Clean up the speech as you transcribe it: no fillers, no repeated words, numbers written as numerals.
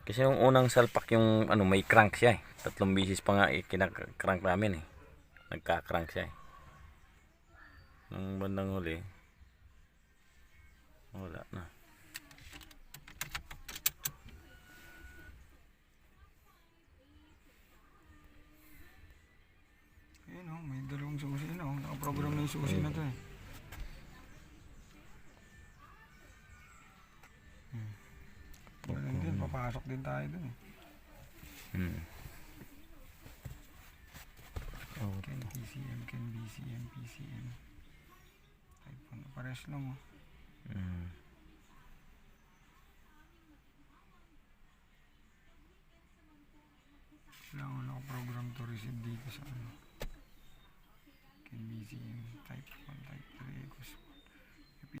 Kasi yung unang salpak yung ano, may crank siya eh. 3 beses pa nga kinakrank namin eh. Nagka-crank siya eh. Nung bandang huli, wala na. Ayun oh, may dalawang susi na oh. Nakaprogram na yung susi na to eh. Ganun din, papasok din tayo dun eh. Ken PCM, Ken BCM, PCM. Type 1, pares lang oh. Kailangan nakaprogram to receive dito sa ano. Ken BCM, type 1, type 3,